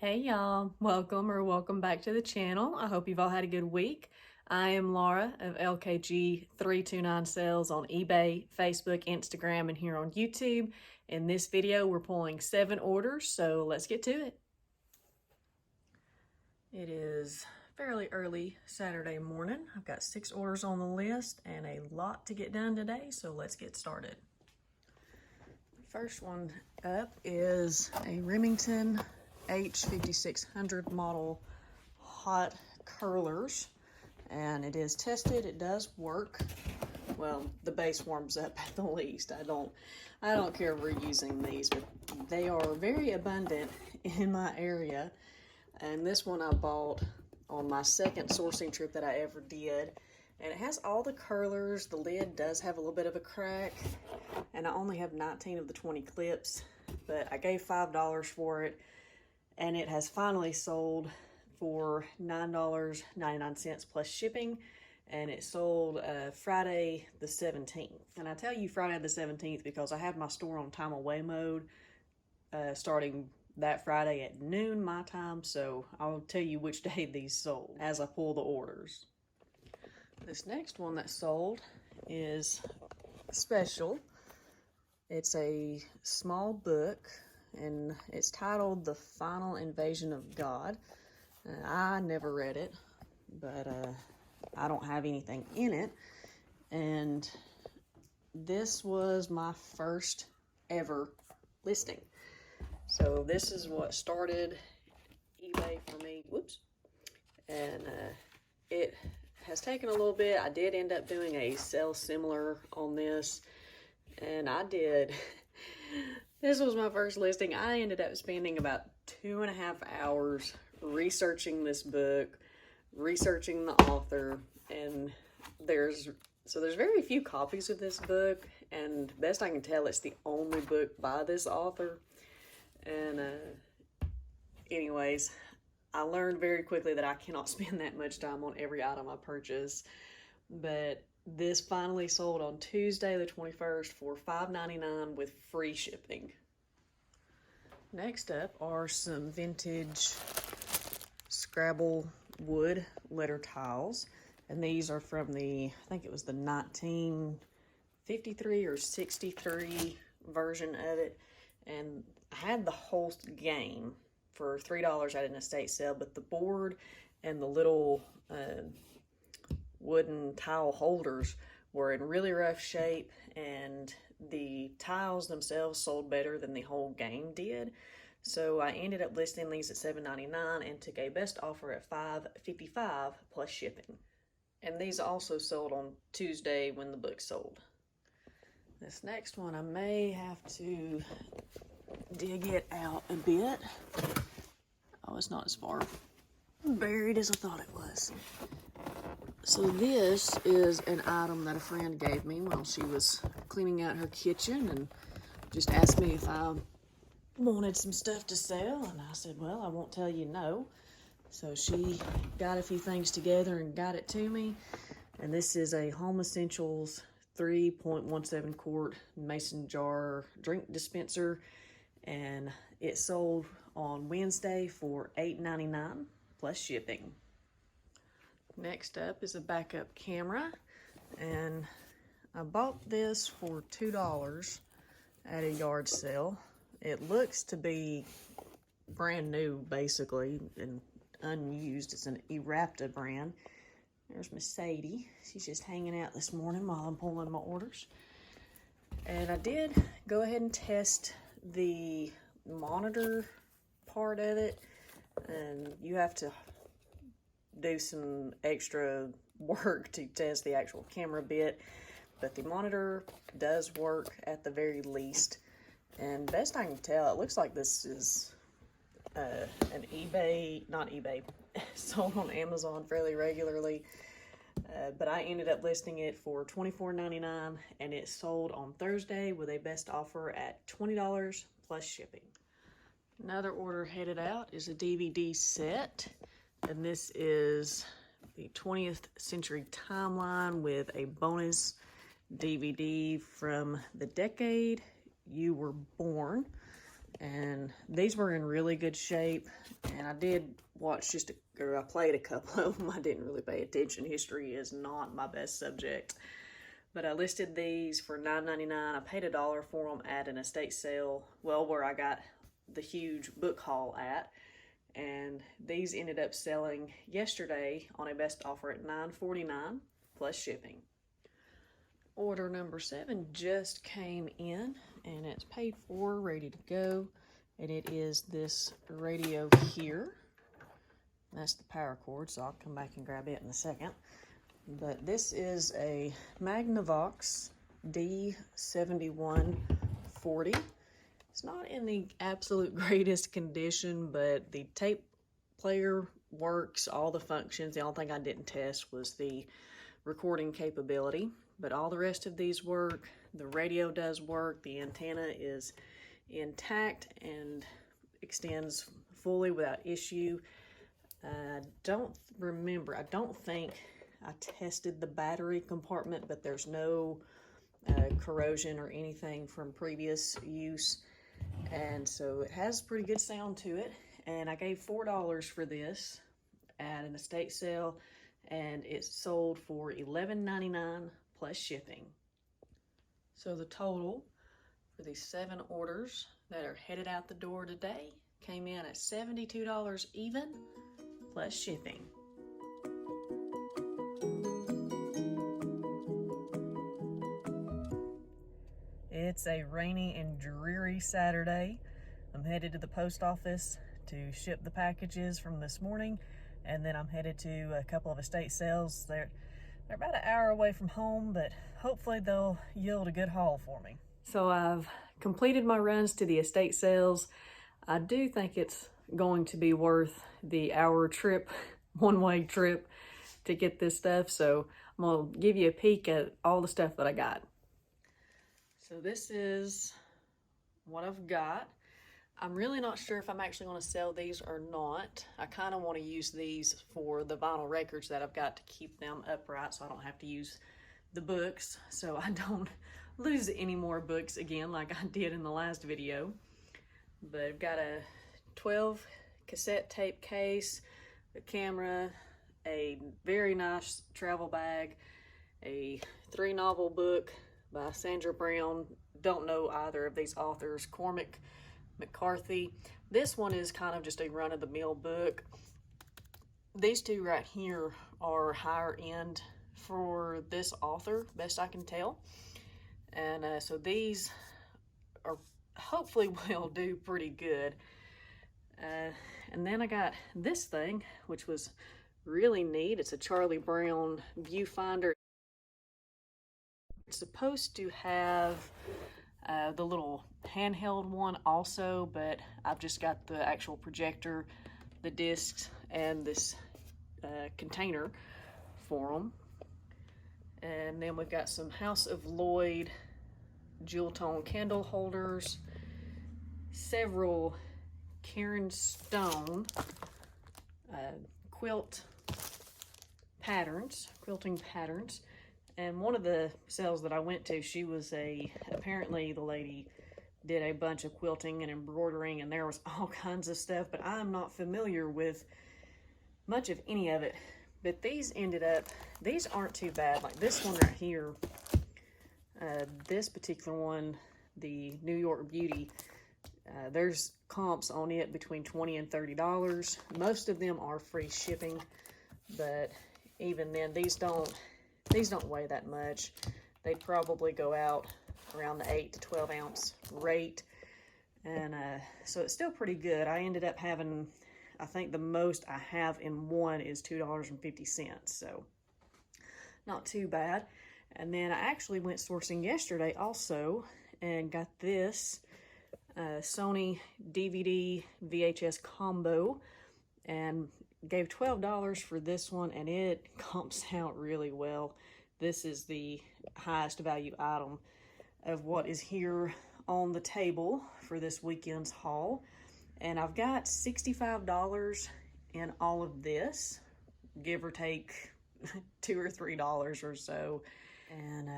Hey y'all, welcome back to the channel. I hope you've all had a good week. I am Laura of LKG329 Sales on eBay, Facebook, Instagram, and here on YouTube. In this video, we're pulling 7 orders, so let's get to it. It is fairly early Saturday morning. I've got 6 orders on the list and a lot to get done today, so let's get started. The first one up is a Remington H5600 model hot curlers, and it is tested. It does work. Well, the base warms up at the least. I don't care if we're using these, but they are very abundant in my area. And this one I bought on my second sourcing trip that I ever did. And it has all the curlers. The lid does have a little bit of a crack, and I only have 19 of the 20 clips, but I gave $5 for it. And it has finally sold for $9.99 plus shipping, and it sold Friday the 17th. And I tell you Friday the 17th because I have my store on time away mode starting that Friday at noon my time, so I'll tell you which day these sold as I pull the orders. This next one that sold is special. It's a small book, and it's titled The Final Invasion of God. I never read it, but I don't have anything in it, and this was my first ever listing. So this is what started eBay for me. Whoops. And it has taken a little bit. I did end up doing a sell similar on this, and I did. This was my first listing. I ended up spending about 2.5 hours researching this book, researching the author, and there's very few copies of this book, and best I can tell, it's the only book by this author. And anyways, I learned very quickly that I cannot spend that much time on every item I purchase, but this finally sold on Tuesday the 21st for $5.99 with free shipping. Next up are some vintage Scrabble wood letter tiles, and these are from the, I think it was the 1953 or 63 version of it, and I had the whole game for $3 at an estate sale, but the board and the little wooden tile holders were in really rough shape, and the tiles themselves sold better than the whole game did. So I ended up listing these at $7.99 and took a best offer at $5.55 plus shipping. And these also sold on Tuesday when the book sold. This next one I may have to dig it out a bit. Oh, it's not as far buried as I thought it was. So this is an item that a friend gave me while she was cleaning out her kitchen and just asked me if I wanted some stuff to sell, and I said, well, I won't tell you no. So she got a few things together and got it to me, and this is a Home Essentials 3.17 quart mason jar drink dispenser, and it sold on Wednesday for $8.99 plus shipping. Next up is a backup camera, and I bought this for $2 at a yard sale. It looks to be brand new, basically, and unused. It's an Erapta brand. There's Miss Sadie. She's just hanging out this morning while I'm pulling my orders. And I did go ahead and test the monitor part of it, and you have to do some extra work to test the actual camera bit, but the monitor does work at the very least. And best I can tell, it looks like this is an not eBay, sold on Amazon fairly regularly, but I ended up listing it for $24.99, and it sold on Thursday with a best offer at $20 plus shipping. Another order headed out is a DVD set, and this is the 20th Century Timeline with a bonus DVD from the decade you were born. and these were in really good shape. And I did watch I played a couple of them. I didn't really pay attention. History is not my best subject. But I listed these for $9.99. I paid $1 for them at an estate sale, well, where I got the huge book haul at. And these ended up selling yesterday on a best offer at $9.49 plus shipping. Order number 7 just came in, and it's paid for, ready to go. And it is this radio here. That's the power cord, so I'll come back and grab it in a second. But this is a Magnavox D7140. It's not in the absolute greatest condition, but the tape player works, all the functions. The only thing I didn't test was the recording capability, but all the rest of these work. The radio does work. The antenna is intact and extends fully without issue. I don't think I tested the battery compartment, but there's no corrosion or anything from previous use. And so it has pretty good sound to it. And I gave $4 for this at an estate sale, and it sold for $11.99 plus shipping. So the total for these 7 orders that are headed out the door today came in at $72 even plus shipping. It's a rainy and dreary Saturday. I'm headed to the post office to ship the packages from this morning, and then I'm headed to a couple of estate sales. They're about an hour away from home, but hopefully they'll yield a good haul for me. So I've completed my runs to the estate sales. I do think it's going to be worth the hour trip, one-way trip to get this stuff. So I'm gonna give you a peek at all the stuff that I got. So this is what I've got. I'm really not sure if I'm actually going to sell these or not. I kind of want to use these for the vinyl records that I've got to keep them upright so I don't have to use the books, so I don't lose any more books again like I did in the last video. But I've got a 12 cassette tape case, a camera, a very nice travel bag, a 3-novel book by Sandra Brown. Don't know either of these authors. Cormac McCarthy. This one is kind of just a run-of-the-mill book. These two right here are higher end for this author, best I can tell. And so these are hopefully will do pretty good. And then I got this thing, which was really neat. It's a Charlie Brown viewfinder. It's supposed to have the little handheld one also, but I've just got the actual projector, the discs, and this container for them. And then we've got some House of Lloyd jewel tone candle holders, several Karen Stone quilting patterns. And one of the sales that I went to, she was apparently the lady did a bunch of quilting and embroidering, and there was all kinds of stuff, but I'm not familiar with much of any of it. But these aren't too bad. Like this one right here, this particular one, the New York Beauty, there's comps on it between $20 and $30. Most of them are free shipping, but even then, these don't weigh that much. They'd probably go out around the 8 to 12 ounce rate. And so it's still pretty good. I ended up having, I think the most I have in one is $2.50. So not too bad. And then I actually went sourcing yesterday also and got this Sony DVD VHS combo and gave $12 for this one, and it comps out really well. This is the highest value item of what is here on the table for this weekend's haul. And I've got $65 in all of this, give or take $2 or $3 or so. And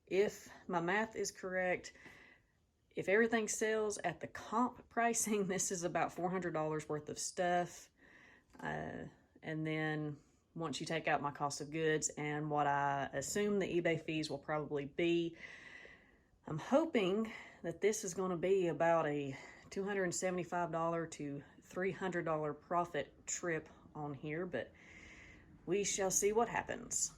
if my math is correct, if everything sells at the comp pricing, this is about $400 worth of stuff. And then once you take out my cost of goods and what I assume the eBay fees will probably be, I'm hoping that this is going to be about a $275 to $300 profit trip on here, but we shall see what happens.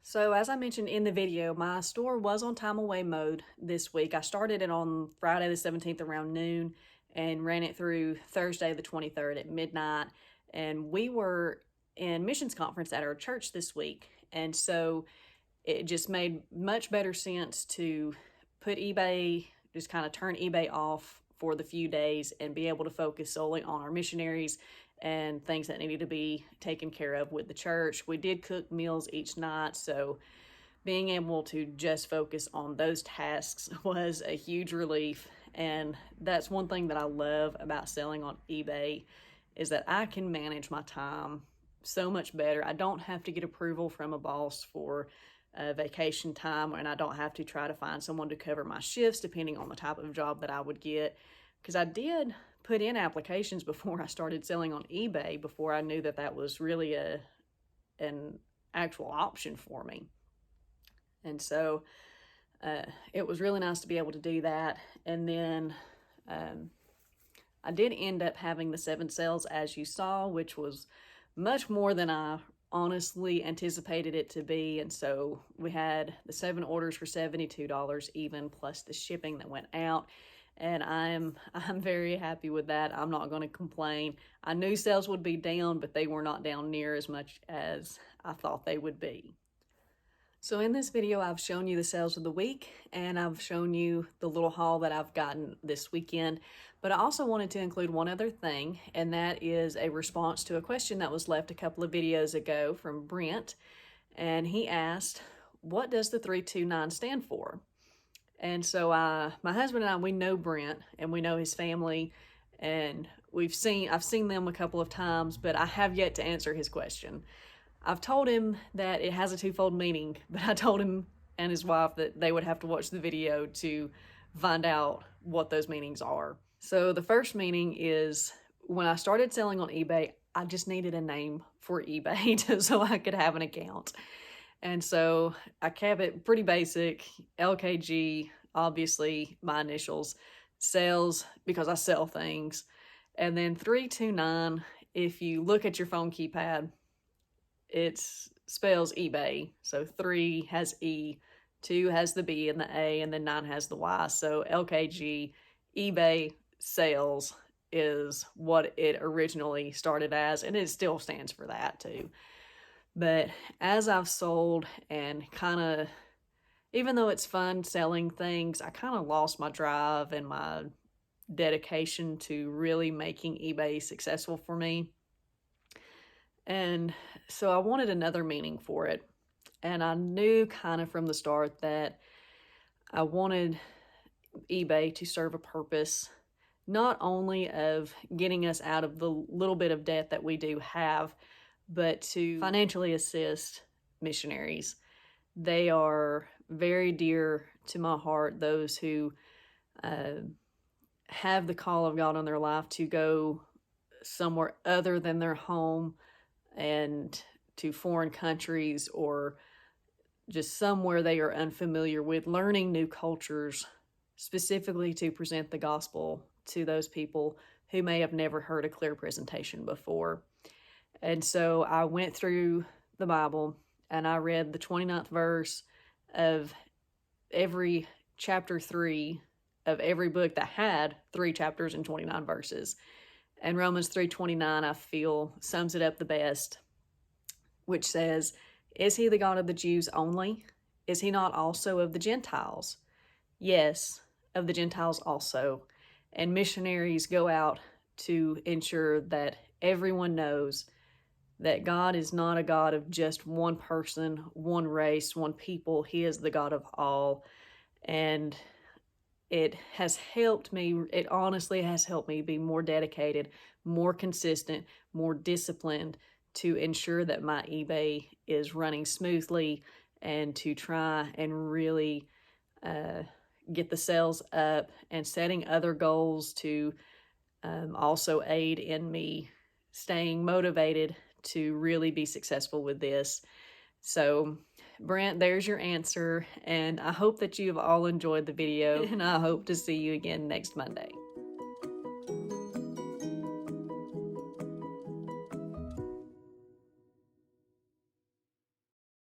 So as I mentioned in the video, my store was on time away mode this week. I started it on Friday the 17th around noon and ran it through Thursday the 23rd at midnight. And we were in missions conference at our church this week. And so it just made much better sense to put eBay, just kind of turn eBay off for the few days and be able to focus solely on our missionaries and things that needed to be taken care of with the church. We did cook meals each night, so being able to just focus on those tasks was a huge relief. And that's one thing that I love about selling on eBay, is that I can manage my time so much better. I don't have to get approval from a boss for vacation time, and I don't have to try to find someone to cover my shifts depending on the type of job that I would get. Because I did put in applications before I started selling on eBay, before I knew that that was really an actual option for me. And so it was really nice to be able to do that. And then I did end up having the 7 sales, as you saw, which was much more than I honestly anticipated it to be. And so we had the 7 orders for $72 even, plus the shipping that went out. And I'm very happy with that. I'm not going to complain. I knew sales would be down, but they were not down near as much as I thought they would be. So in this video, I've shown you the sales of the week, and I've shown you the little haul that I've gotten this weekend. But I also wanted to include one other thing, and that is a response to a question that was left a couple of videos ago from Brent. And he asked, what does the 329 stand for? And so my husband and I, we know Brent and we know his family, and I've seen them a couple of times, but I have yet to answer his question. I've told him that it has a twofold meaning, but I told him and his wife that they would have to watch the video to find out what those meanings are. So the first meaning is, when I started selling on eBay, I just needed a name for eBay so I could have an account. And so I kept it pretty basic. LKG, obviously my initials, sales, because I sell things. And then 329, if you look at your phone keypad, it spells eBay. So 3 has E, 2 has the B and the A, and then 9 has the Y. So LKG, eBay sales, is what it originally started as, and it still stands for that too. But as I've sold and even though it's fun selling things, I kind of lost my drive and my dedication to really making eBay successful for me. And so I wanted another meaning for it. And I knew kind of from the start that I wanted eBay to serve a purpose, not only of getting us out of the little bit of debt that we do have, but to financially assist missionaries. They are very dear to my heart, those who have the call of God on their life to go somewhere other than their home and to foreign countries, or just somewhere they are unfamiliar with, learning new cultures, specifically to present the gospel to those people who may have never heard a clear presentation before. And so I went through the Bible and I read the 29th verse of every chapter 3 of every book that had 3 chapters and 29 verses. And Romans 3:29, I feel, sums it up the best, which says, "Is he the God of the Jews only? Is he not also of the Gentiles? Yes, of the Gentiles also." And missionaries go out to ensure that everyone knows that God is not a God of just one person, one race, one people. He is the God of all. And it has helped me, it honestly has helped me be more dedicated, more consistent, more disciplined to ensure that my eBay is running smoothly, and to try and really get the sales up, and setting other goals to also aid in me staying motivated to really be successful with this. So, Brent, there's your answer, and I hope that you've all enjoyed the video, and I hope to see you again next Monday.